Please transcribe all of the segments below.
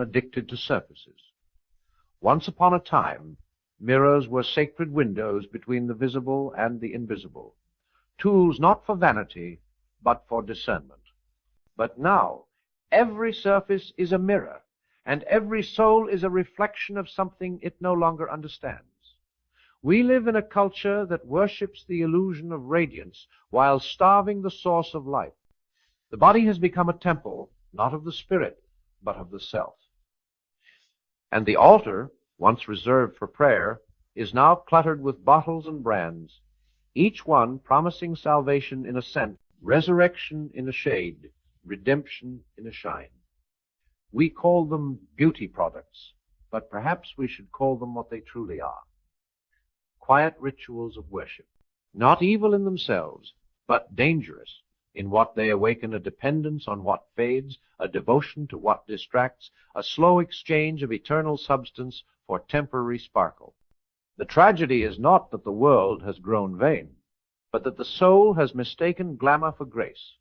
addicted to surfaces. Once upon a time, mirrors were sacred windows between the visible and the invisible, tools not for vanity, but for discernment. But now, every surface is a mirror, and every soul is a reflection of something it no longer understands. We live in a culture that worships the illusion of radiance while starving the source of life. The body has become a temple, not of the spirit, but of the self. And the altar, once reserved for prayer, is now cluttered with bottles and brands, each one promising salvation in a scent, resurrection in a shade, redemption in a shine. We call them beauty products, but perhaps we should call them what they truly are: quiet rituals of worship, not evil in themselves, but dangerous in what they awaken a dependence on what fades, a devotion to what distracts, a slow exchange of eternal substance for temporary sparkle. The tragedy is not that the world has grown vain, but that the soul has mistaken glamour for grace.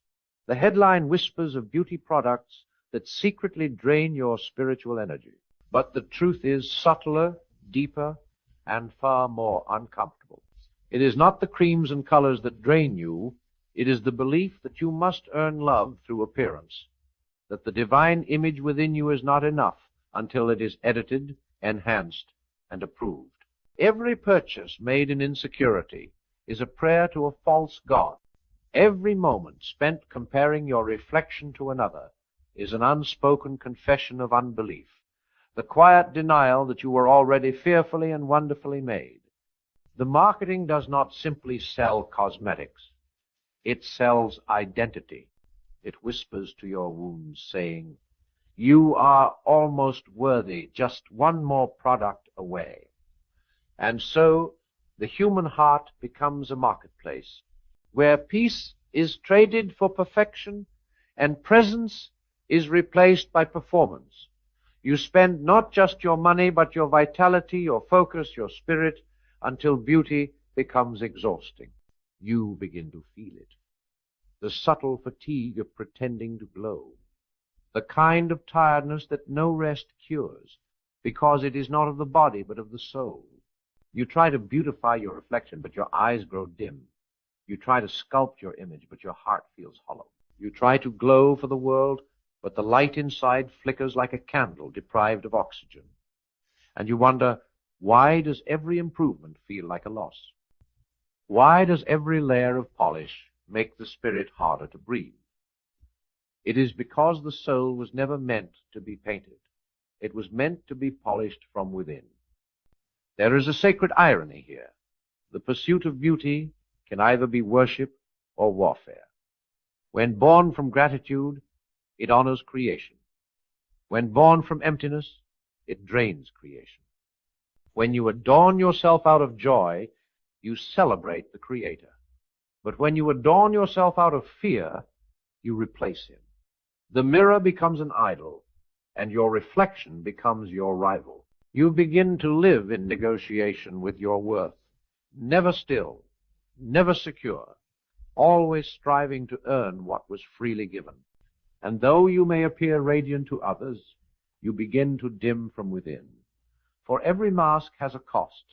The headline whispers of beauty products that secretly drain your spiritual energy. But the truth is subtler, deeper, and far more uncomfortable. It is not the creams and colors that drain you. It is the belief that you must earn love through appearance, that the divine image within you is not enough until it is edited, enhanced, and approved. Every purchase made in insecurity is a prayer to a false god. Every moment spent comparing your reflection to another is an unspoken confession of unbelief, the quiet denial that you were already fearfully and wonderfully made. The marketing does not simply sell cosmetics. It sells identity. It whispers to your wounds, saying, "You are almost worthy, just one more product away." And so the human heart becomes a marketplace, where peace is traded for perfection and presence is replaced by performance. You spend not just your money, but your vitality, your focus, your spirit, until beauty becomes exhausting. You begin to feel it. The subtle fatigue of pretending to glow. The kind of tiredness that no rest cures, because it is not of the body, but of the soul. You try to beautify your reflection, but your eyes grow dim. You try to sculpt your image, but your heart feels hollow. You try to glow for the world, but the light inside flickers like a candle deprived of oxygen. And you wonder, why does every improvement feel like a loss? Why does every layer of polish make the spirit harder to breathe? It is because the soul was never meant to be painted. It was meant to be polished from within. There is a sacred irony here. The pursuit of beauty can either be worship or warfare. When born from gratitude, it honors creation. When born from emptiness, it drains creation. When you adorn yourself out of joy, you celebrate the Creator. But when you adorn yourself out of fear, you replace him. The mirror becomes an idol, and your reflection becomes your rival. You begin to live in negotiation with your worth, never still, never secure, always striving to earn what was freely given. And though you may appear radiant to others, you begin to dim from within. For every mask has a cost.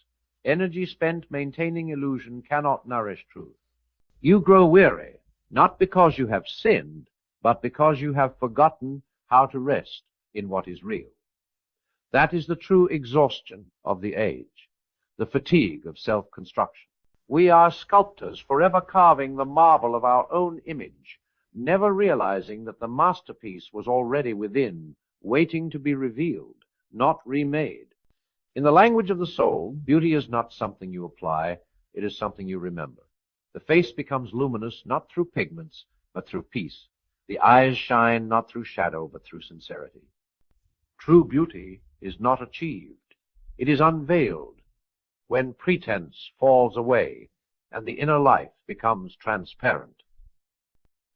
Energy spent maintaining illusion cannot nourish truth. You grow weary, not because you have sinned, but because you have forgotten how to rest in what is real. That is the true exhaustion of the age, the fatigue of self-construction. We are sculptors, forever carving the marble of our own image, never realizing that the masterpiece was already within, waiting to be revealed, not remade. In the language of the soul, beauty is not something you apply, it is something you remember. The face becomes luminous not through pigments, but through peace. The eyes shine not through shadow, but through sincerity. True beauty is not achieved. It is unveiled when pretense falls away and the inner life becomes transparent.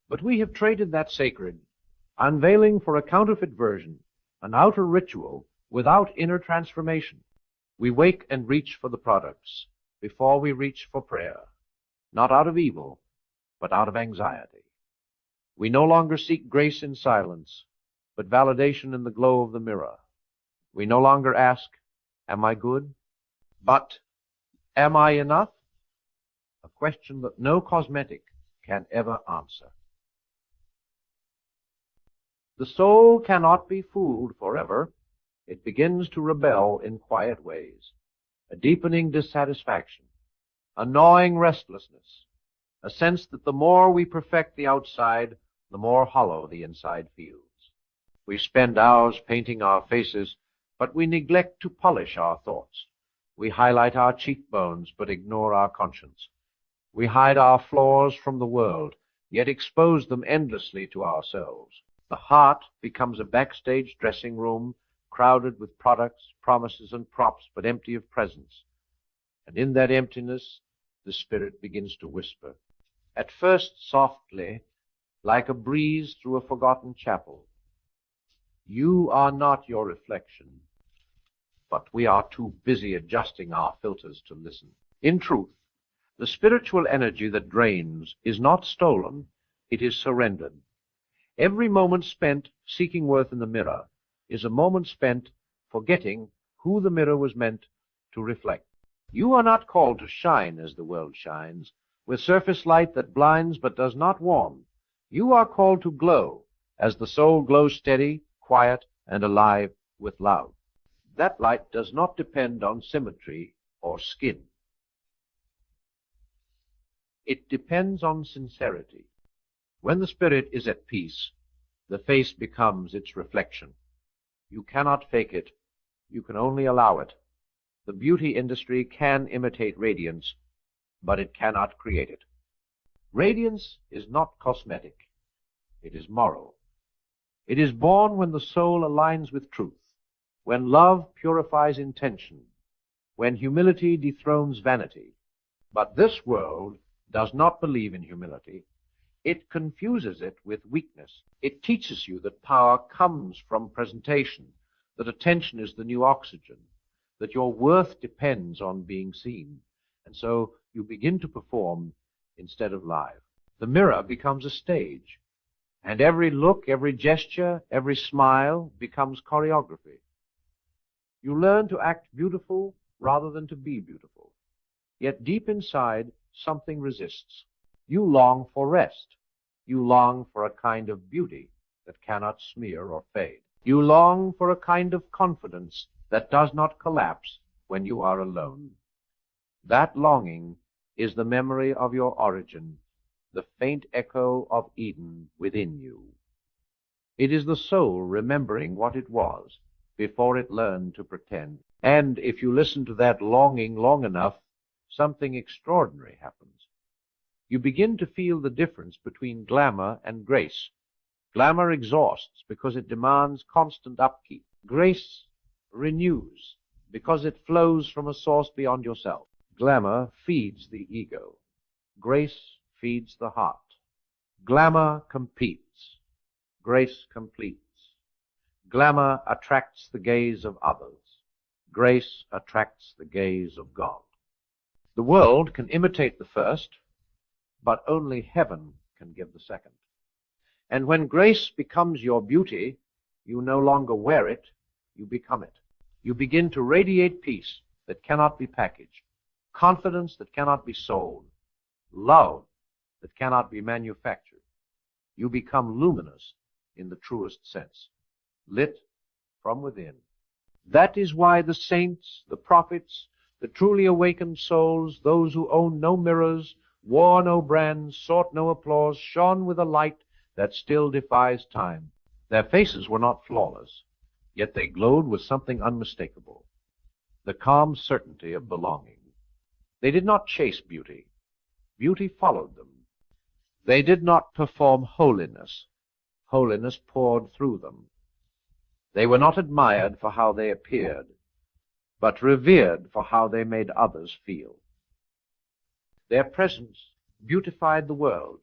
But we have traded that sacred unveiling for a counterfeit version, an outer ritual without inner transformation. We wake and reach for the products before we reach for prayer, not out of evil, but out of anxiety. We no longer seek grace in silence, but validation in the glow of the mirror. We no longer ask, "Am I good?" but "Am I enough?" A question that no cosmetic can ever answer. The soul cannot be fooled forever. It begins to rebel in quiet ways, a deepening dissatisfaction, a gnawing restlessness, a sense that the more we perfect the outside, the more hollow the inside feels. We spend hours painting our faces, but we neglect to polish our thoughts. We highlight our cheekbones, but ignore our conscience. We hide our flaws from the world, yet expose them endlessly to ourselves. The heart becomes a backstage dressing room, crowded with products, promises, and props, but empty of presence. And in that emptiness, the spirit begins to whisper, at first softly, like a breeze through a forgotten chapel. You are not your reflection, but we are too busy adjusting our filters to listen. In truth, the spiritual energy that drains is not stolen, it is surrendered. Every moment spent seeking worth in the mirror is a moment spent forgetting who the mirror was meant to reflect. You are not called to shine as the world shines, with surface light that blinds but does not warm. You are called to glow as the soul glows steady, quiet, and alive with love. That light does not depend on symmetry or skin. It depends on sincerity. When the spirit is at peace, the face becomes its reflection. You cannot fake it. You can only allow it. The beauty industry can imitate radiance, but it cannot create it. Radiance is not cosmetic. It is moral. It is born when the soul aligns with truth, when love purifies intention, when humility dethrones vanity. But this world does not believe in humility. It confuses it with weakness. It teaches you that power comes from presentation, that attention is the new oxygen, that your worth depends on being seen, and so you begin to perform instead of live. The mirror becomes a stage, and every look, every gesture, every smile becomes choreography. You learn to act beautiful rather than to be beautiful. Yet deep inside, something resists. You long for rest. You long for a kind of beauty that cannot smear or fade. You long for a kind of confidence that does not collapse when you are alone. That longing is the memory of your origin, the faint echo of Eden within you. It is the soul remembering what it was before it learned to pretend. And if you listen to that longing long enough, something extraordinary happens. You begin to feel the difference between glamour and grace. Glamour exhausts because it demands constant upkeep. Grace renews because it flows from a source beyond yourself. Glamour feeds the ego. Grace feeds the heart. Glamour competes. Grace completes. Glamour attracts the gaze of others. Grace attracts the gaze of God. The world can imitate the first, but only heaven can give the second. And when grace becomes your beauty, you no longer wear it, you become it. You begin to radiate peace that cannot be packaged, confidence that cannot be sold, love that cannot be manufactured. You become luminous in the truest sense, lit from within. That is why the saints, the prophets, the truly awakened souls, those who owned no mirrors, wore no brands, sought no applause, shone with a light that still defies time. Their faces were not flawless, yet they glowed with something unmistakable, the calm certainty of belonging. They did not chase beauty. Beauty followed them. They did not perform holiness. Holiness poured through them. They were not admired for how they appeared, but revered for how they made others feel. Their presence beautified the world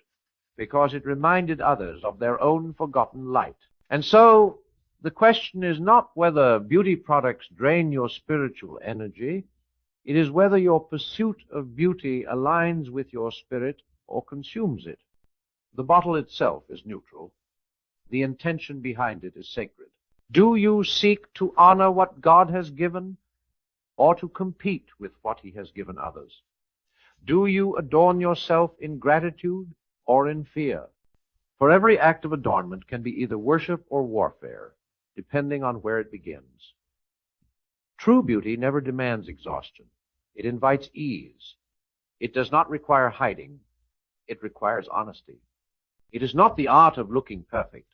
because it reminded others of their own forgotten light. And so the question is not whether beauty products drain your spiritual energy. It is whether your pursuit of beauty aligns with your spirit or consumes it. The bottle itself is neutral. The intention behind it is sacred. Do you seek to honor what God has given, or to compete with what he has given others? Do you adorn yourself in gratitude or in fear? For every act of adornment can be either worship or warfare, depending on where it begins. True beauty never demands exhaustion. It invites ease. It does not require hiding. It requires honesty. It is not the art of looking perfect,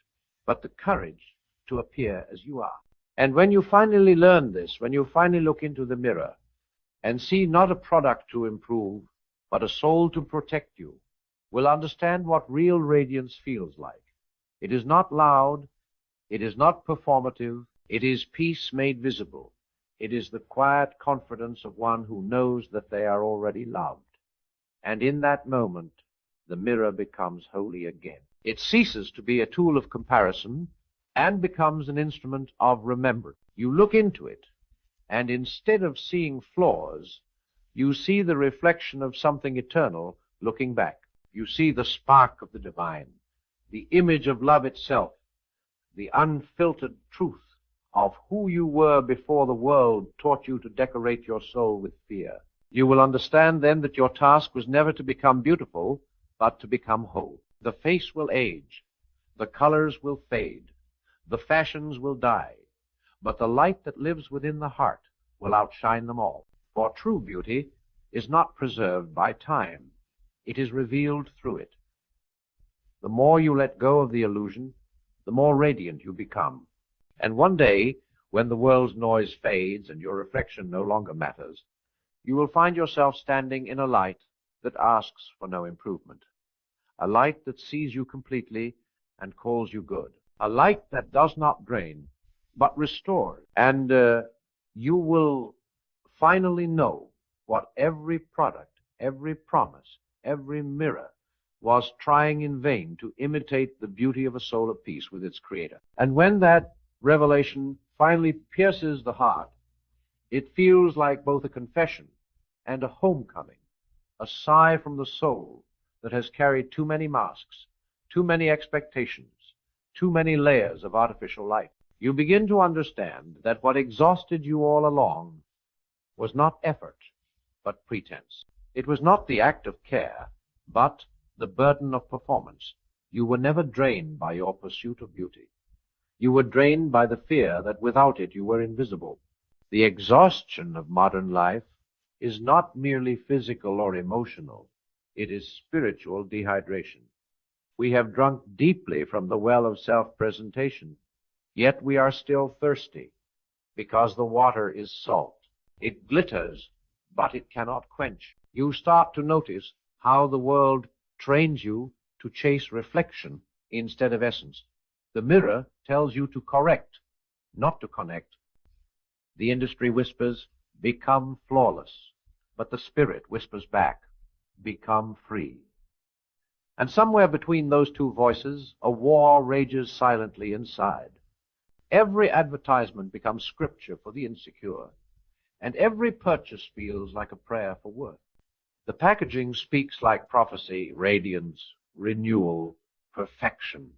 but the courage to appear as you are. And when you finally learn this, when you finally look into the mirror and see not a product to improve, but a soul to protect you, will understand what real radiance feels like. It is not loud. It is not performative. It is peace made visible. It is the quiet confidence of one who knows that they are already loved. And in that moment, the mirror becomes holy again. It ceases to be a tool of comparison and becomes an instrument of remembrance. You look into it, and instead of seeing flaws, you see the reflection of something eternal looking back. You see the spark of the divine, the image of love itself, the unfiltered truth of who you were before the world taught you to decorate your soul with fear. You will understand then that your task was never to become beautiful, but to become whole. The face will age, the colors will fade, the fashions will die, but the light that lives within the heart will outshine them all. For true beauty is not preserved by time. It is revealed through it. The more you let go of the illusion, the more radiant you become. And one day, when the world's noise fades and your reflection no longer matters, you will find yourself standing in a light that asks for no improvement, a light that sees you completely and calls you good, a light that does not drain, but restores. And you will finally know what every product, every promise, every mirror was trying in vain to imitate the beauty of a soul at peace with its Creator. And when that revelation finally pierces the heart, it feels like both a confession and a homecoming, a sigh from the soul that has carried too many masks, too many expectations, too many layers of artificial life. You begin to understand that what exhausted you all along was not effort, but pretense. It was not the act of care, but the burden of performance. You were never drained by your pursuit of beauty. You were drained by the fear that without it you were invisible. The exhaustion of modern life is not merely physical or emotional. It is spiritual dehydration. We have drunk deeply from the well of self-presentation, yet we are still thirsty because the water is salt. It glitters, but it cannot quench. You start to notice how the world trains you to chase reflection instead of essence. The mirror tells you to correct, not to connect. The industry whispers, become flawless, but the spirit whispers back, become free. And somewhere between those two voices, a war rages silently inside. Every advertisement becomes scripture for the insecure, and every purchase feels like a prayer for worth. The packaging speaks like prophecy, radiance, renewal, perfection.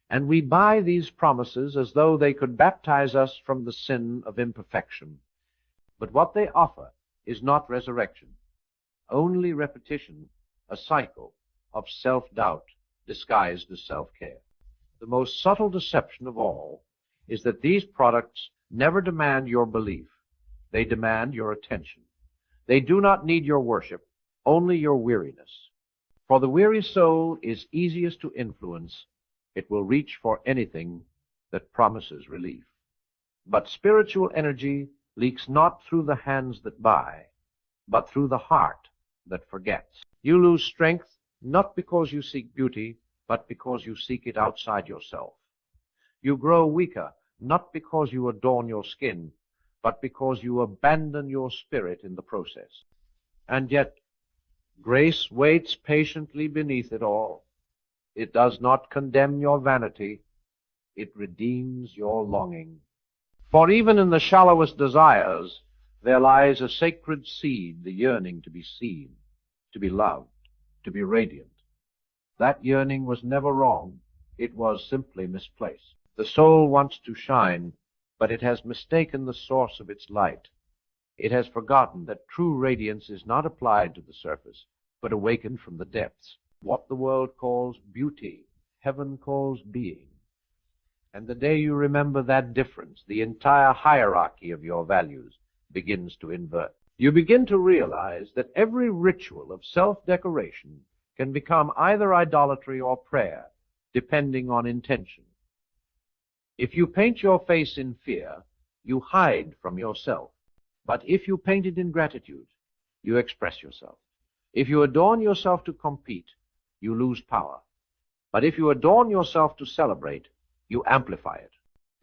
And we buy these promises as though they could baptize us from the sin of imperfection. But what they offer is not resurrection, only repetition, a cycle of self-doubt disguised as self-care. The most subtle deception of all is that these products never demand your belief. They demand your attention. They do not need your worship, only your weariness. For the weary soul is easiest to influence. It will reach for anything that promises relief. But spiritual energy leaks not through the hands that buy, but through the heart that forgets. You lose strength not because you seek beauty, but because you seek it outside yourself. You grow weaker not because you adorn your skin, but because you abandon your spirit in the process. And yet, grace waits patiently beneath it all. It does not condemn your vanity. It redeems your longing. For even in the shallowest desires, there lies a sacred seed, the yearning to be seen, to be loved, to be radiant. That yearning was never wrong. It was simply misplaced. The soul wants to shine, but it has mistaken the source of its light. It has forgotten that true radiance is not applied to the surface, but awakened from the depths. What the world calls beauty, heaven calls being. And the day you remember that difference, the entire hierarchy of your values begins to invert. You begin to realize that every ritual of self-decoration can become either idolatry or prayer, depending on intention. If you paint your face in fear, you hide from yourself. But if you paint it in gratitude, you express yourself. If you adorn yourself to compete, you lose power. But if you adorn yourself to celebrate, you amplify it.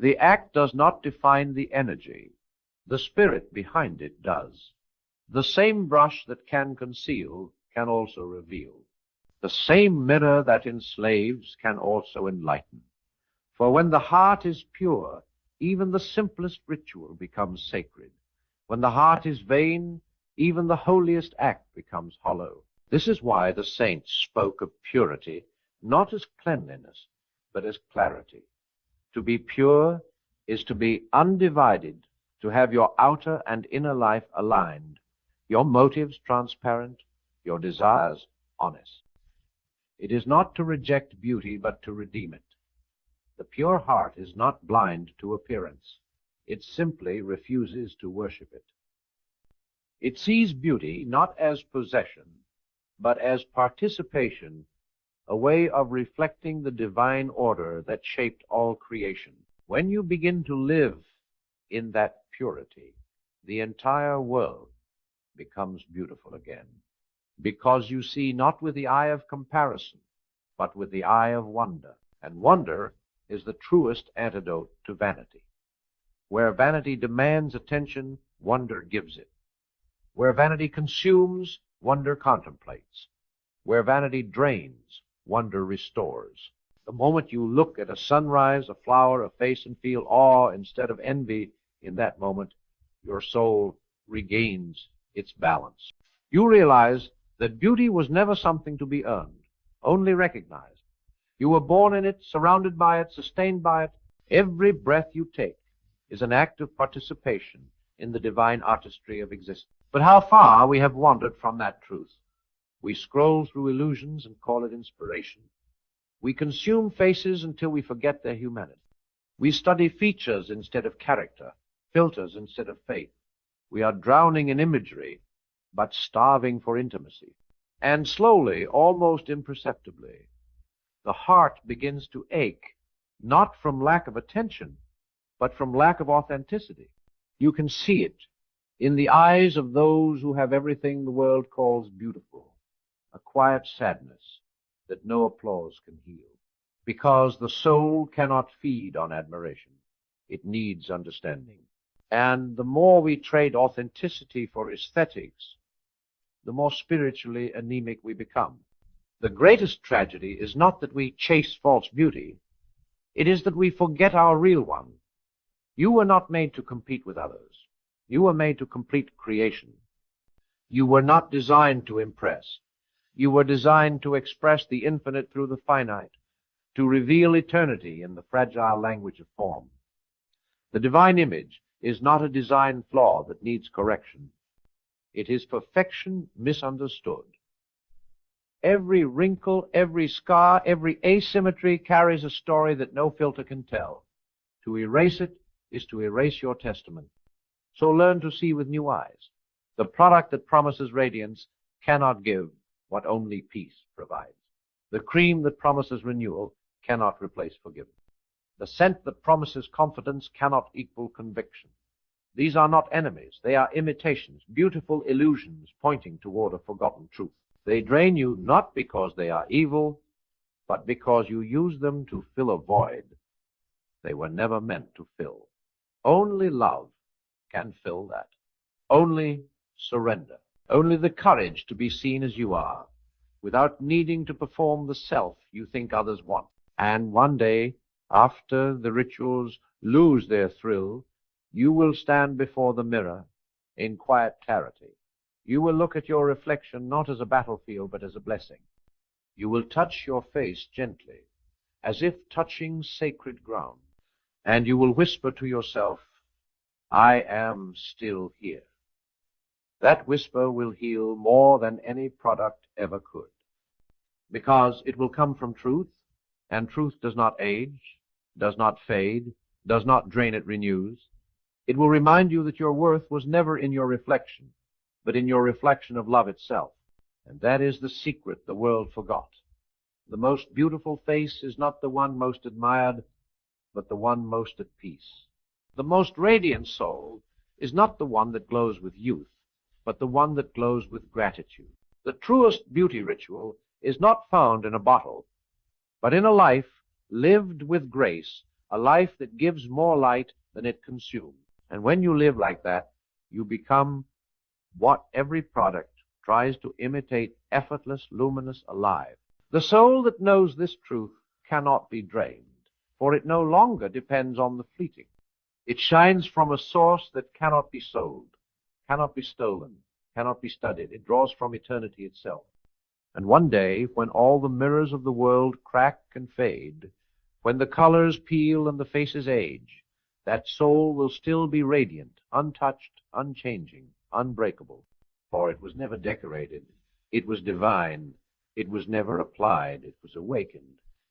The act does not define the energy. The spirit behind it does. The same brush that can conceal can also reveal. The same mirror that enslaves can also enlighten. For when the heart is pure, even the simplest ritual becomes sacred. When the heart is vain, even the holiest act becomes hollow. This is why the saints spoke of purity, not as cleanliness, but as clarity. To be pure is to be undivided, to have your outer and inner life aligned, your motives transparent, your desires honest. It is not to reject beauty, but to redeem it. The pure heart is not blind to appearance. It simply refuses to worship it. It sees beauty not as possession, but as participation, a way of reflecting the divine order that shaped all creation. When you begin to live in that purity, the entire world becomes beautiful again, because you see not with the eye of comparison, but with the eye of wonder. And wonder is the truest antidote to vanity. Where vanity demands attention, wonder gives it. Where vanity consumes, wonder contemplates. Where vanity drains, wonder restores. The moment you look at a sunrise, a flower, a face, and feel awe instead of envy, in that moment, your soul regains its balance. You realize that beauty was never something to be earned, only recognized. You were born in it, surrounded by it, sustained by it. Every breath you take is an act of participation in the divine artistry of existence. But how far we have wandered from that truth. We scroll through illusions and call it inspiration. We consume faces until we forget their humanity. We study features instead of character, filters instead of faith. We are drowning in imagery, but starving for intimacy. And slowly, almost imperceptibly, the heart begins to ache, not from lack of attention, but from lack of authenticity. You can see it in the eyes of those who have everything the world calls beautiful, a quiet sadness that no applause can heal. Because the soul cannot feed on admiration. It needs understanding. And the more we trade authenticity for aesthetics, the more spiritually anemic we become. The greatest tragedy is not that we chase false beauty. It is that we forget our real one. You were not made to compete with others. You were made to complete creation. You were not designed to impress. You were designed to express the infinite through the finite, to reveal eternity in the fragile language of form. The divine image is not a design flaw that needs correction. It is perfection misunderstood. Every wrinkle, every scar, every asymmetry carries a story that no filter can tell. To erase it is to erase your testament. So learn to see with new eyes. The product that promises radiance cannot give what only peace provides. The cream that promises renewal cannot replace forgiveness. The scent that promises confidence cannot equal conviction. These are not enemies. They are imitations, beautiful illusions pointing toward a forgotten truth. They drain you not because they are evil, but because you use them to fill a void they were never meant to fill. Only love can fill that. Only surrender. Only the courage to be seen as you are, without needing to perform the self you think others want. And one day, after the rituals lose their thrill, you will stand before the mirror in quiet clarity. You will look at your reflection not as a battlefield, but as a blessing. You will touch your face gently, as if touching sacred ground. and you will whisper to yourself, I am still here. That whisper will heal more than any product ever could, because it will come from truth, and truth does not age, does not fade, does not drain, it renews. It will remind you that your worth was never in your reflection, but in your reflection of love itself. And that is the secret the world forgot. The most beautiful face is not the one most admired, but the one most at peace. The most radiant soul is not the one that glows with youth, but the one that glows with gratitude. The truest beauty ritual is not found in a bottle, but in a life lived with grace, a life that gives more light than it consumes. And when you live like that, you become what every product tries to imitate: effortless, luminous, alive. The soul that knows this truth cannot be drained, for it no longer depends on the fleeting. It shines from a source that cannot be sold, cannot be stolen, cannot be studied. It draws from eternity itself. And one day, when all the mirrors of the world crack and fade, when the colors peel and the faces age, that soul will still be radiant, untouched, unchanging, unbreakable. For it was never decorated. It was divine. It was never applied. It was awakened.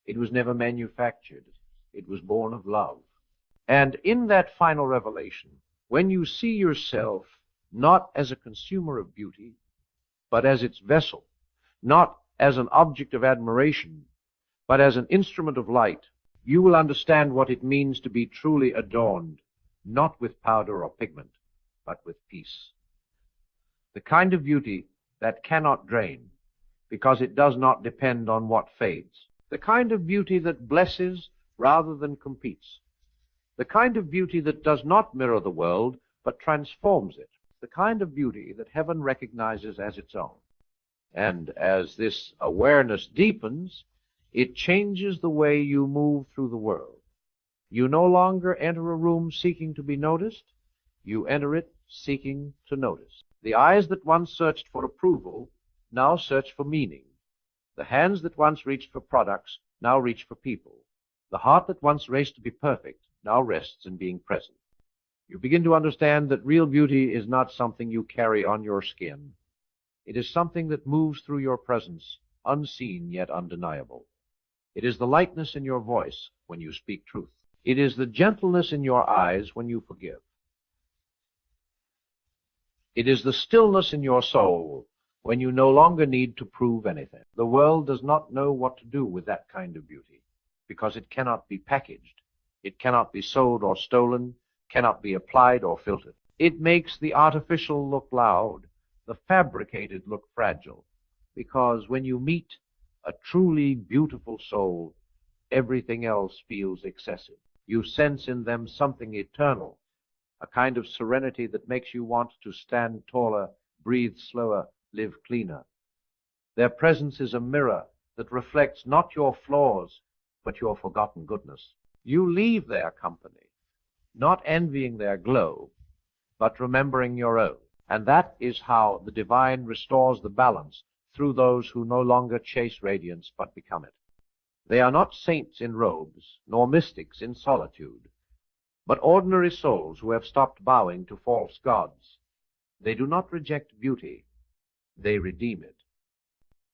It was never manufactured. It was born of love. And in that final revelation, when you see yourself not as a consumer of beauty, but as its vessel, not as an object of admiration, but as an instrument of light, you will understand what it means to be truly adorned, not with powder or pigment, but with peace. The kind of beauty that cannot drain, because it does not depend on what fades. The kind of beauty that blesses rather than competes. The kind of beauty that does not mirror the world, but transforms it. The kind of beauty that heaven recognizes as its own. And as this awareness deepens, it changes the way you move through the world. You no longer enter a room seeking to be noticed. You enter it seeking to notice. The eyes that once searched for approval now search for meaning. The hands that once reached for products now reach for people. The heart that once raced to be perfect now rests in being present. You begin to understand that real beauty is not something you carry on your skin. It is something that moves through your presence, unseen yet undeniable. It is the lightness in your voice when you speak truth. It is the gentleness in your eyes when you forgive. It is the stillness in your soul when you no longer need to prove anything. The world does not know what to do with that kind of beauty, because it cannot be packaged. It cannot be sold or stolen, cannot be applied or filtered. It makes the artificial look loud, the fabricated look fragile, because when you meet a truly beautiful soul, everything else feels excessive. You sense in them something eternal, a kind of serenity that makes you want to stand taller, breathe slower, live cleaner. Their presence is a mirror that reflects not your flaws, but your forgotten goodness. You leave their company, not envying their glow, but remembering your own. And that is how the divine restores the balance through those who no longer chase radiance, but become it. They are not saints in robes, nor mystics in solitude, but ordinary souls who have stopped bowing to false gods. They do not reject beauty, they redeem it.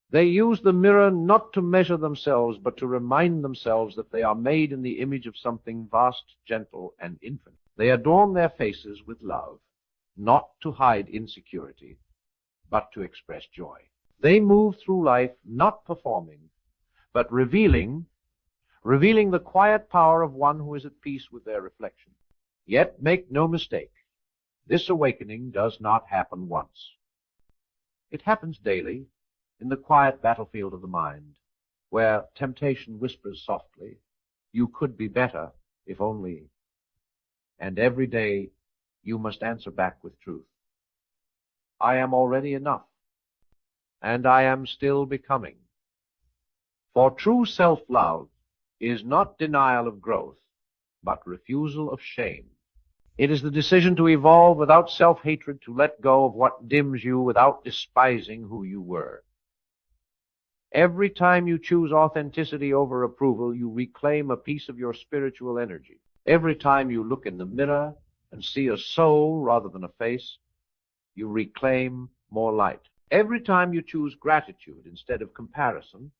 They use the mirror not to measure themselves, but to remind themselves that they are made in the image of something vast, gentle, and infinite. They adorn their faces with love, not to hide insecurity, but to express joy. They move through life not performing, but revealing the quiet power of one who is at peace with their reflection. Yet make no mistake, this awakening does not happen once. It happens daily in the quiet battlefield of the mind, where temptation whispers softly, you could be better if only. And every day you must answer back with truth. I am already enough, and I am still becoming. For true self-love is not denial of growth, but refusal of shame. It is the decision to evolve without self-hatred, to let go of what dims you without despising who you were. Every time you choose authenticity over approval, you reclaim a piece of your spiritual energy. Every time you look in the mirror and see a soul rather than a face, you reclaim more light. Every time you choose gratitude instead of comparison,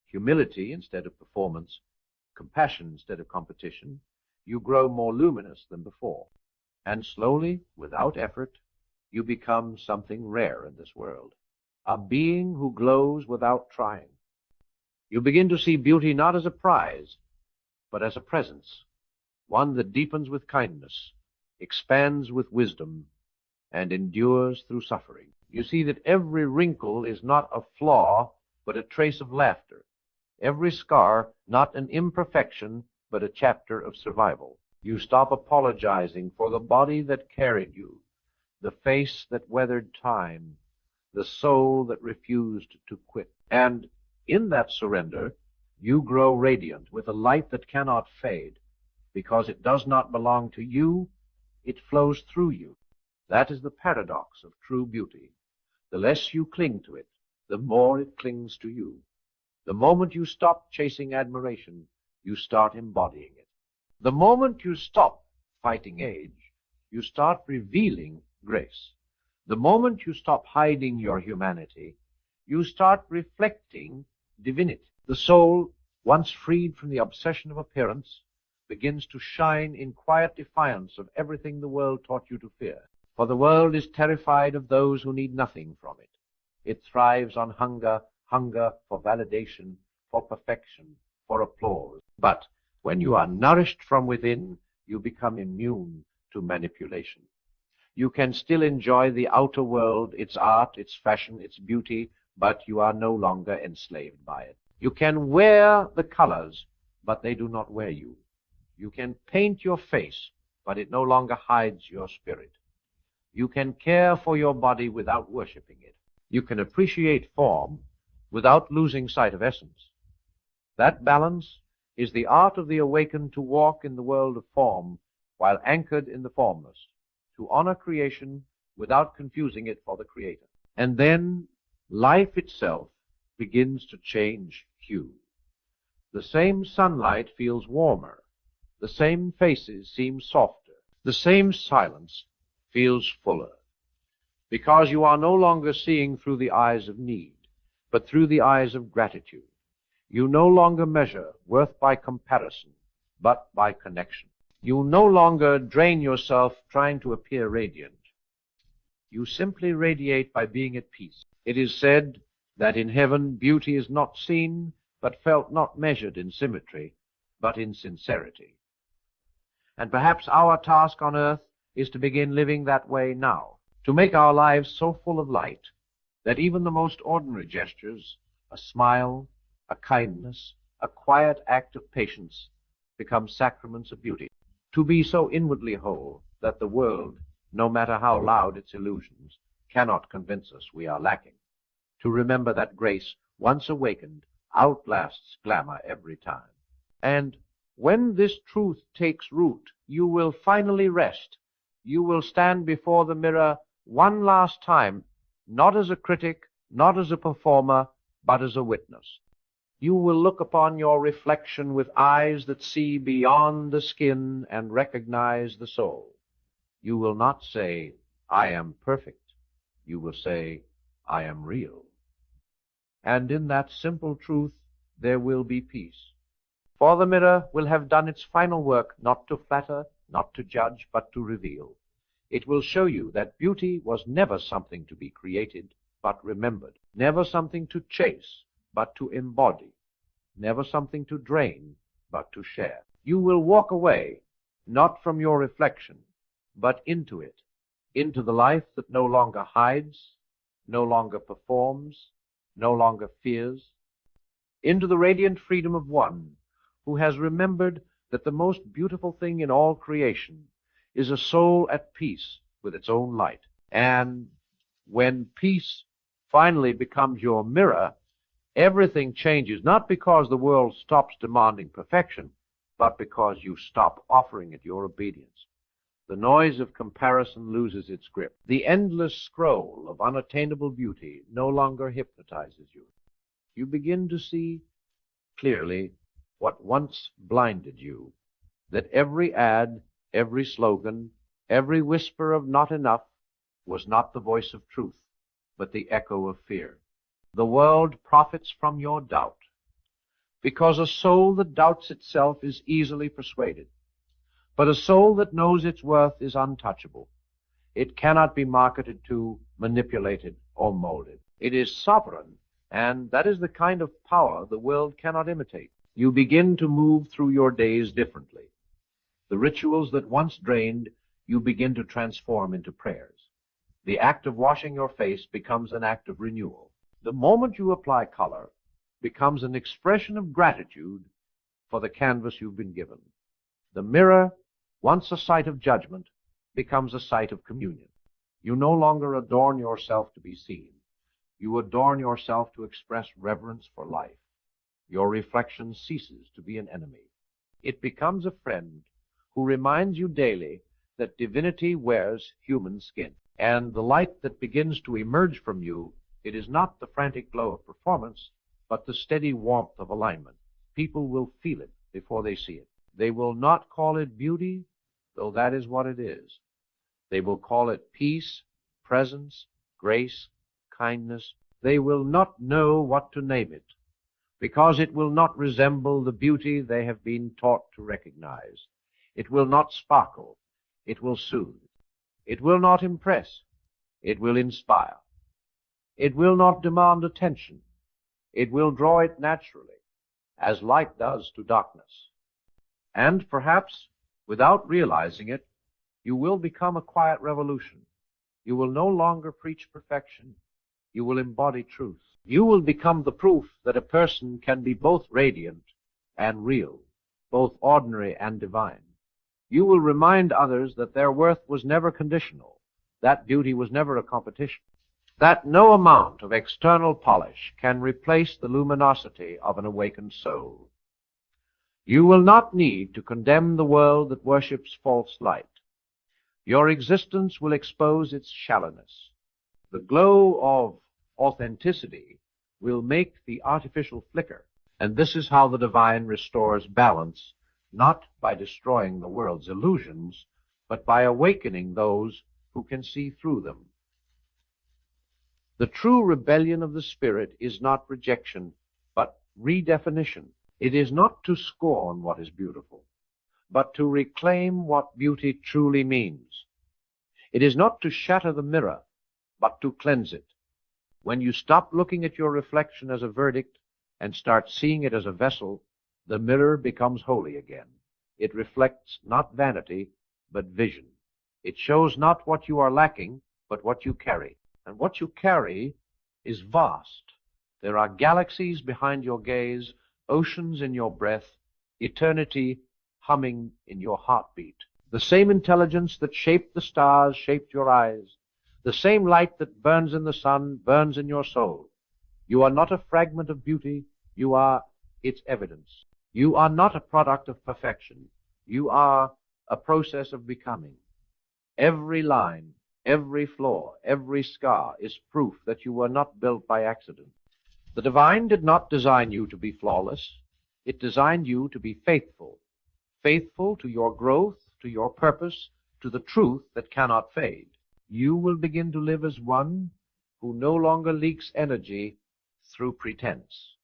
humility instead of performance, compassion instead of competition, you grow more luminous than before. And slowly, without effort, you become something rare in this world, a being who glows without trying. You begin to see beauty not as a prize, but as a presence, one that deepens with kindness, expands with wisdom, and endures through suffering. You see that every wrinkle is not a flaw, but a trace of laughter. Every scar, not an imperfection, but a chapter of survival. You stop apologizing for the body that carried you, the face that weathered time, the soul that refused to quit. And in that surrender, you grow radiant with a light that cannot fade, because it does not belong to you, it flows through you. That is the paradox of true beauty. The less you cling to it, the more it clings to you. The moment you stop chasing admiration, you start embodying it. The moment you stop fighting age, you start revealing grace. The moment you stop hiding your humanity, you start reflecting divinity. The soul, once freed from the obsession of appearance, begins to shine in quiet defiance of everything the world taught you to fear. For the world is terrified of those who need nothing from it. It thrives on hunger for validation, for perfection, for applause. But when you are nourished from within, you become immune to manipulation. You can still enjoy the outer world, its art, its fashion, its beauty, but you are no longer enslaved by it. You can wear the colors, but they do not wear you. You can paint your face, but it no longer hides your spirit. You can care for your body without worshiping it. You can appreciate form without losing sight of essence. That balance is the art of the awakened, to walk in the world of form while anchored in the formless, to honor creation without confusing it for the Creator. And then life itself begins to change hue. The same sunlight feels warmer. The same faces seem softer. The same silence feels fuller. Because you are no longer seeing through the eyes of need, but through the eyes of gratitude. You no longer measure worth by comparison, but by connection. You no longer drain yourself trying to appear radiant. You simply radiate by being at peace. It is said that in heaven beauty is not seen, but felt, not measured in symmetry, but in sincerity. And perhaps our task on earth is to begin living that way now, to make our lives so full of light that even the most ordinary gestures, a smile, a kindness, a quiet act of patience, become sacraments of beauty. To be so inwardly whole that the world, no matter how loud its illusions, cannot convince us we are lacking. To remember that grace, once awakened, outlasts glamour every time. And when this truth takes root, you will finally rest. You will stand before the mirror one last time, not as a critic, not as a performer, but as a witness. You will look upon your reflection with eyes that see beyond the skin and recognize the soul. You will not say, "I am perfect." You will say, "I am real." And in that simple truth, there will be peace. For the mirror will have done its final work, not to flatter, not to judge, but to reveal. It will show you that beauty was never something to be created, but remembered, never something to chase, but to embody, never something to drain, but to share. You will walk away, not from your reflection, but into it, into the life that no longer hides, no longer performs, no longer fears, into the radiant freedom of one who has remembered that the most beautiful thing in all creation is a soul at peace with its own light. And when peace finally becomes your mirror, everything changes, not because the world stops demanding perfection, but because you stop offering it your obedience. The noise of comparison loses its grip. The endless scroll of unattainable beauty no longer hypnotizes you. You begin to see clearly what once blinded you, that every ad, every slogan, every whisper of not enough was not the voice of truth, but the echo of fear. The world profits from your doubt, because a soul that doubts itself is easily persuaded. But a soul that knows its worth is untouchable. It cannot be marketed to, manipulated, or molded. It is sovereign, and that is the kind of power the world cannot imitate. You begin to move through your days differently. The rituals that once drained, you begin to transform into prayers. The act of washing your face becomes an act of renewal. The moment you apply color becomes an expression of gratitude for the canvas you've been given. The mirror, once a site of judgment, becomes a site of communion. You no longer adorn yourself to be seen. You adorn yourself to express reverence for life. Your reflection ceases to be an enemy. It becomes a friend who reminds you daily that divinity wears human skin. And the light that begins to emerge from you, it is not the frantic glow of performance, but the steady warmth of alignment. People will feel it before they see it. They will not call it beauty, though that is what it is. They will call it peace, presence, grace, kindness. They will not know what to name it, because it will not resemble the beauty they have been taught to recognize. It will not sparkle. It will soothe. It will not impress. It will inspire. It will not demand attention. It will draw it naturally, as light does to darkness. And perhaps, without realizing it, you will become a quiet revolution. You will no longer preach perfection. You will embody truth. You will become the proof that a person can be both radiant and real, both ordinary and divine. You will remind others that their worth was never conditional, that beauty was never a competition, that no amount of external polish can replace the luminosity of an awakened soul. You will not need to condemn the world that worships false light. Your existence will expose its shallowness. The glow of authenticity will make the artificial flicker, and this is how the divine restores balance, not by destroying the world's illusions, but by awakening those who can see through them. The true rebellion of the Spirit is not rejection, but redefinition. It is not to scorn what is beautiful, but to reclaim what beauty truly means. It is not to shatter the mirror, but to cleanse it. When you stop looking at your reflection as a verdict and start seeing it as a vessel, the mirror becomes holy again. It reflects not vanity, but vision. It shows not what you are lacking, but what you carry. And what you carry is vast. There are galaxies behind your gaze, oceans in your breath, eternity humming in your heartbeat. The same intelligence that shaped the stars shaped your eyes. The same light that burns in the sun burns in your soul. You are not a fragment of beauty. You are its evidence. You are not a product of perfection. You are a process of becoming. Every line, every flaw, every scar is proof that you were not built by accident. The divine did not design you to be flawless. It designed you to be faithful. Faithful to your growth, to your purpose, to the truth that cannot fade. You will begin to live as one who no longer leaks energy through pretense.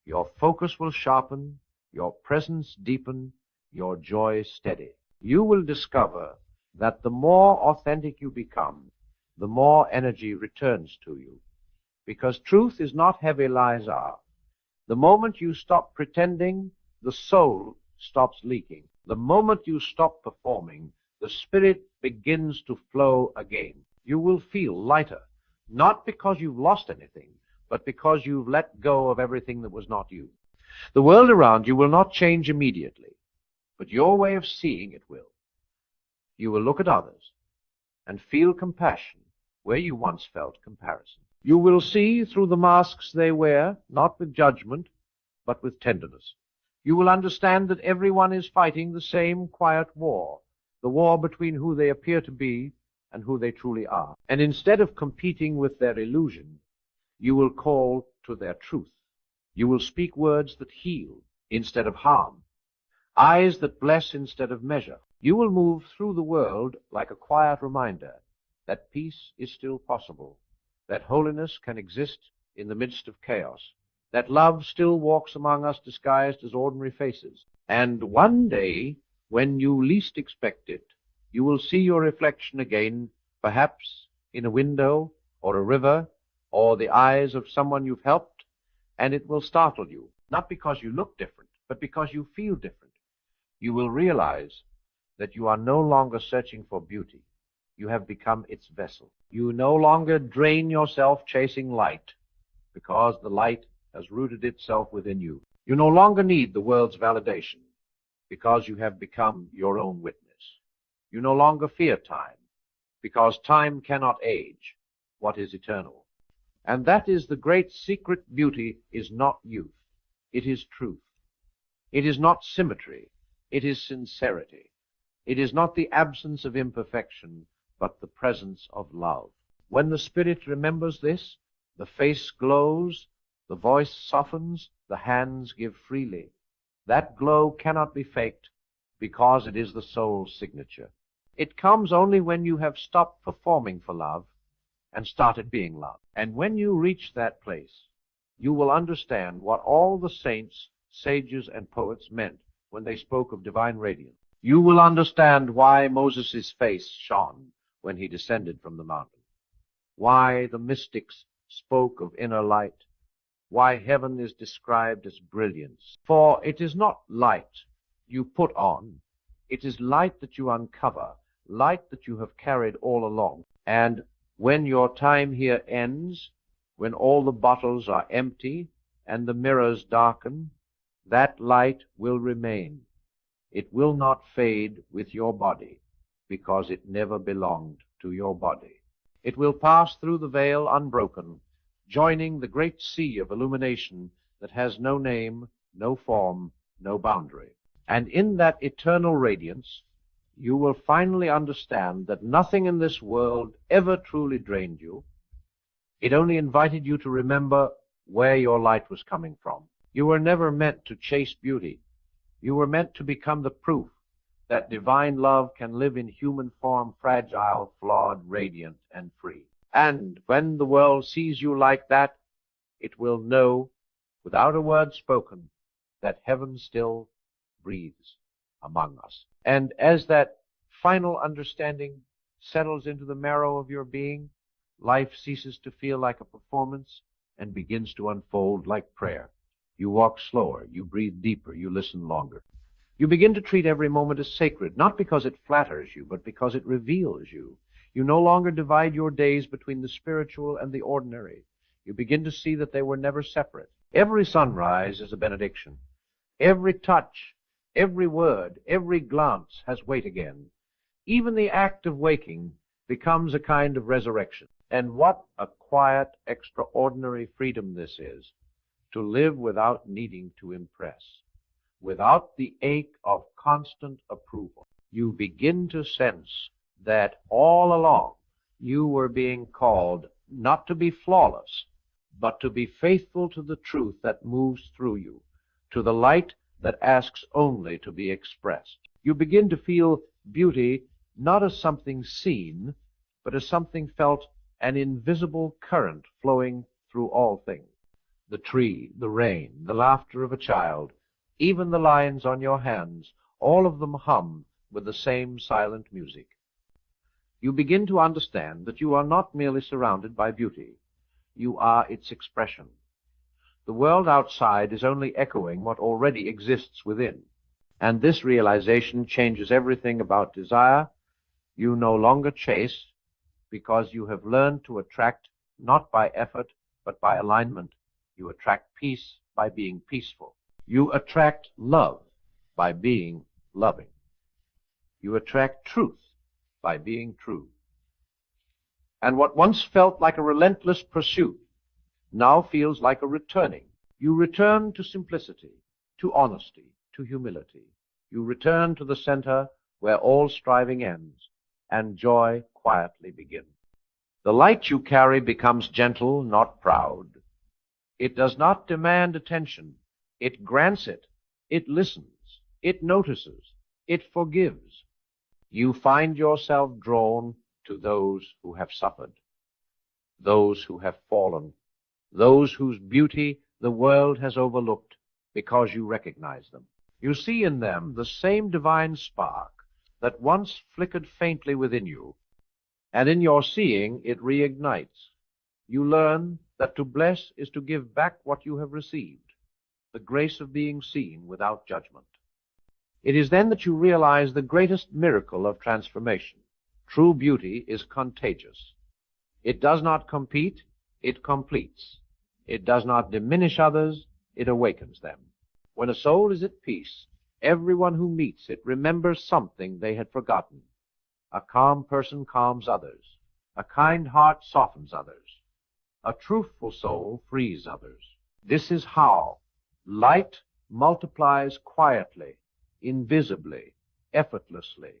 Your focus will sharpen, your presence deepen, your joy steady. You will discover that the more authentic you become, the more energy returns to you. Because truth is not heavy, lies are. The moment you stop pretending, the soul stops leaking. The moment you stop performing, the spirit begins to flow again. You will feel lighter, not because you've lost anything, but because you've let go of everything that was not you. The world around you will not change immediately, but your way of seeing it will. You will look at others and feel compassion where you once felt comparison. You will see through the masks they wear, not with judgment, but with tenderness. You will understand that everyone is fighting the same quiet war, the war between who they appear to be and who they truly are. And instead of competing with their illusion, you will call to their truth. You will speak words that heal instead of harm. eyes that bless instead of measure. You will move through the world like a quiet reminder that peace is still possible, that holiness can exist in the midst of chaos, that love still walks among us disguised as ordinary faces. And one day, when you least expect it, you will see your reflection again, perhaps in a window or a river or the eyes of someone you've helped, and it will startle you, not because you look different, but because you feel different. You will realize that you are no longer searching for beauty. You have become its vessel. You no longer drain yourself chasing light, because the light has rooted itself within you. You no longer need the world's validation, because you have become your own witness. You no longer fear time, because time cannot age what is eternal. And that is the great secret. Beauty is not youth. It is truth. It is not symmetry. It is sincerity. It is not the absence of imperfection, but the presence of love. When the spirit remembers this, the face glows, the voice softens, the hands give freely. That glow cannot be faked, because it is the soul's signature. It comes only when you have stopped performing for love and started being loved. And when you reach that place, you will understand what all the saints, sages, and poets meant when they spoke of divine radiance. You will understand why Moses' face shone when he descended from the mountain, why the mystics spoke of inner light, why heaven is described as brilliance. For it is not light you put on, it is light that you uncover, light that you have carried all along. And when your time here ends, when all the bottles are empty and the mirrors darken, that light will remain. It will not fade with your body, because it never belonged to your body. It will pass through the veil unbroken, joining the great sea of illumination that has no name, no form, no boundary. And in that eternal radiance, you will finally understand that nothing in this world ever truly drained you. It only invited you to remember where your light was coming from. You were never meant to chase beauty. You were meant to become the proof that divine love can live in human form, fragile, flawed, radiant, and free. And when the world sees you like that, it will know, without a word spoken, that heaven still breathes among us. And as that final understanding settles into the marrow of your being, life ceases to feel like a performance and begins to unfold like prayer. You walk slower, you breathe deeper, you listen longer. You begin to treat every moment as sacred, not because it flatters you, but because it reveals you. You no longer divide your days between the spiritual and the ordinary. You begin to see that they were never separate. Every sunrise is a benediction. Every touch, every word, every glance has weight again. Even the act of waking becomes a kind of resurrection. And what a quiet, extraordinary freedom this is, to live without needing to impress, without the ache of constant approval. You begin to sense that all along you were being called not to be flawless, but to be faithful to the truth that moves through you, to the light that asks only to be expressed. You begin to feel beauty not as something seen, but as something felt, an invisible current flowing through all things. The tree, the rain, the laughter of a child, even the lines on your hands, all of them hum with the same silent music. You begin to understand that you are not merely surrounded by beauty. You are its expression. The world outside is only echoing what already exists within. And this realization changes everything about desire. You no longer chase, because you have learned to attract not by effort, but by alignment. You attract peace by being peaceful. You attract love by being loving. You attract truth by being true. And what once felt like a relentless pursuit now feels like a returning. You return to simplicity, to honesty, to humility. You return to the center where all striving ends and joy quietly begins. The light you carry becomes gentle, not proud. It does not demand attention. It grants it. It listens. It notices. It forgives. You find yourself drawn to those who have suffered, those who have fallen, those whose beauty the world has overlooked because you recognize them. You see in them the same divine spark that once flickered faintly within you, and in your seeing it reignites. You learn that to bless is to give back what you have received, the grace of being seen without judgment. It is then that you realize the greatest miracle of transformation. True beauty is contagious. It does not compete, it completes. It does not diminish others, it awakens them. When a soul is at peace, everyone who meets it remembers something they had forgotten. A calm person calms others. A kind heart softens others. A truthful soul frees others. This is how light multiplies quietly, invisibly, effortlessly.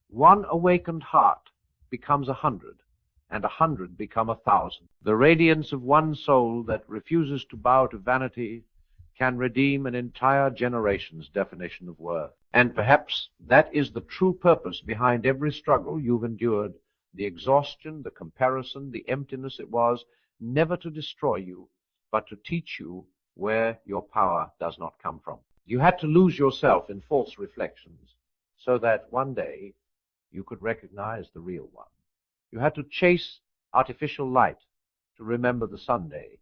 One awakened heart becomes 100, and 100 become 1,000. The radiance of one soul that refuses to bow to vanity can redeem an entire generation's definition of worth. And perhaps that is the true purpose behind every struggle you've endured, the exhaustion, the comparison, the emptiness. It was never to destroy you, but to teach you where your power does not come from. You had to lose yourself in false reflections so that one day you could recognize the real one. You had to chase artificial light to remember the Sunday.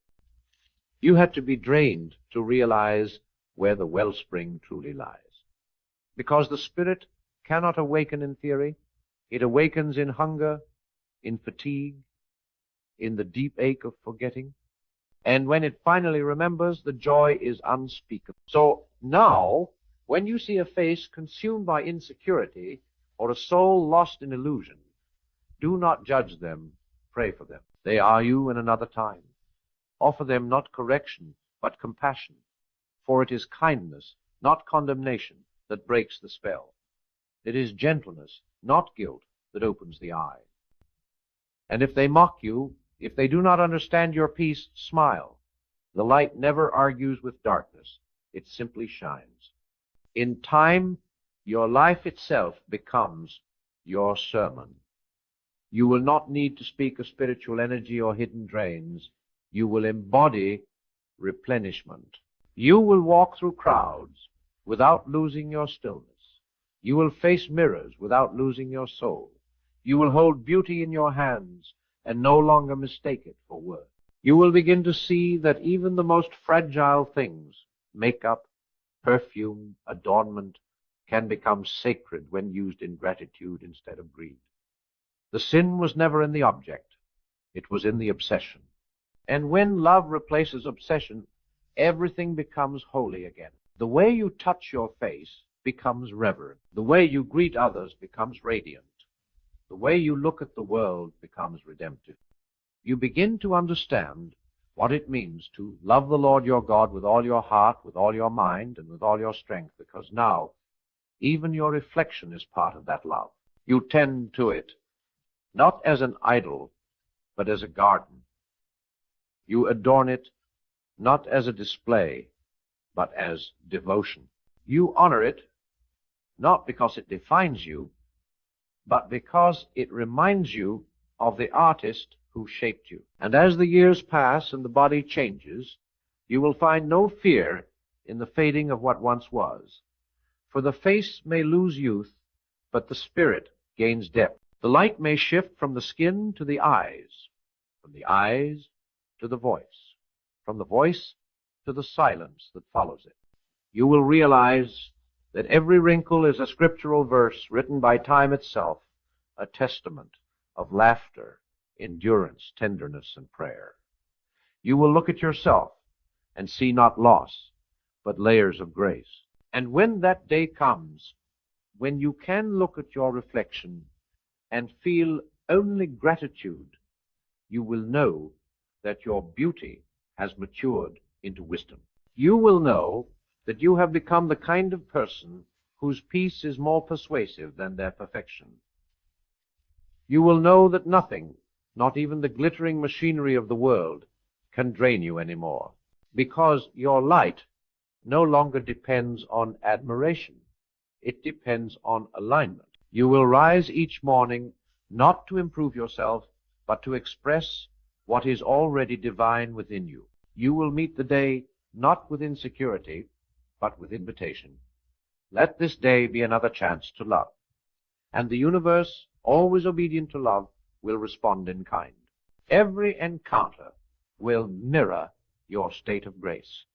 You had to be drained to realize where the wellspring truly lies. Because the spirit cannot awaken in theory. It awakens in hunger, in fatigue, in the deep ache of forgetting. And when it finally remembers, the joy is unspeakable. So now, when you see a face consumed by insecurity or a soul lost in illusion, do not judge them, pray for them. They are you in another time. Offer them not correction, but compassion, for it is kindness, not condemnation, that breaks the spell. It is gentleness, not guilt, that opens the eye. And if they mock you, if they do not understand your peace, smile. The light never argues with darkness. It simply shines. In time, your life itself becomes your sermon. You will not need to speak of spiritual energy or hidden drains. You will embody replenishment. You will walk through crowds without losing your stillness. You will face mirrors without losing your soul. You will hold beauty in your hands and no longer mistake it for worth. You will begin to see that even the most fragile things, makeup, perfume, adornment, can become sacred when used in gratitude instead of greed. The sin was never in the object. It was in the obsession. And when love replaces obsession, everything becomes holy again. The way you touch your face becomes reverent. The way you greet others becomes radiant. The way you look at the world becomes redemptive. You begin to understand what it means to love the Lord your God with all your heart, with all your mind, and with all your strength, because now even your reflection is part of that love. You tend to it, not as an idol, but as a garden. You adorn it not as a display, but as devotion. You honor it, not because it defines you, but because it reminds you of the artist who shaped you. And as the years pass and the body changes, you will find no fear in the fading of what once was. For the face may lose youth, but the spirit gains depth. The light may shift from the skin to the eyes, from the eyes to the voice, from the voice to the silence that follows it. You will realize that every wrinkle is a scriptural verse written by time itself, a testament of laughter, endurance, tenderness, and prayer. You will look at yourself and see not loss, but layers of grace. And when that day comes, when you can look at your reflection and feel only gratitude, you will know that your beauty has matured into wisdom. You will know that you have become the kind of person whose peace is more persuasive than their perfection. You will know that nothing, not even the glittering machinery of the world, can drain you anymore, because your light no longer depends on admiration. It depends on alignment. You will rise each morning not to improve yourself, but to express what is already divine within you. You will meet the day not with insecurity, but with invitation. Let this day be another chance to love. And the universe, always obedient to love, will respond in kind. Every encounter will mirror your state of grace.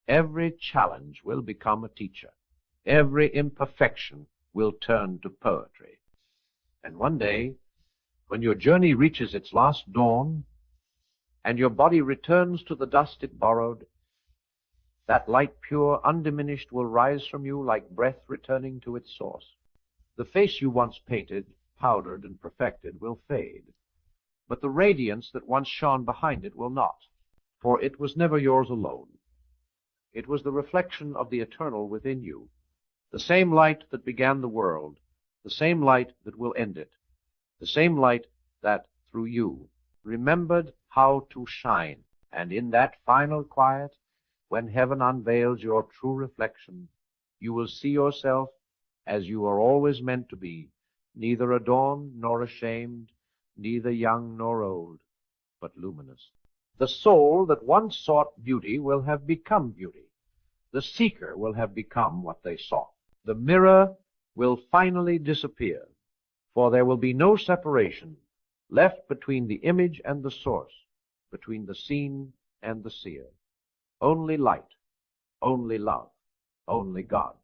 Every challenge will become a teacher. Every imperfection will turn to poetry. And one day, when your journey reaches its last dawn, and your body returns to the dust it borrowed, that light pure, undiminished, will rise from you like breath returning to its source. The face you once painted, powdered, and perfected will fade, but the radiance that once shone behind it will not, for it was never yours alone. It was the reflection of the eternal within you, the same light that began the world, the same light that will end it, the same light that, through you, remembered how to shine. And in that final quiet, when heaven unveils your true reflection, you will see yourself as you are always meant to be, neither adorned nor ashamed, neither young nor old, but luminous. The soul that once sought beauty will have become beauty. The seeker will have become what they sought. The mirror will finally disappear, for there will be no separation left between the image and the source, between the seen and the seer. Only light, only love, only God.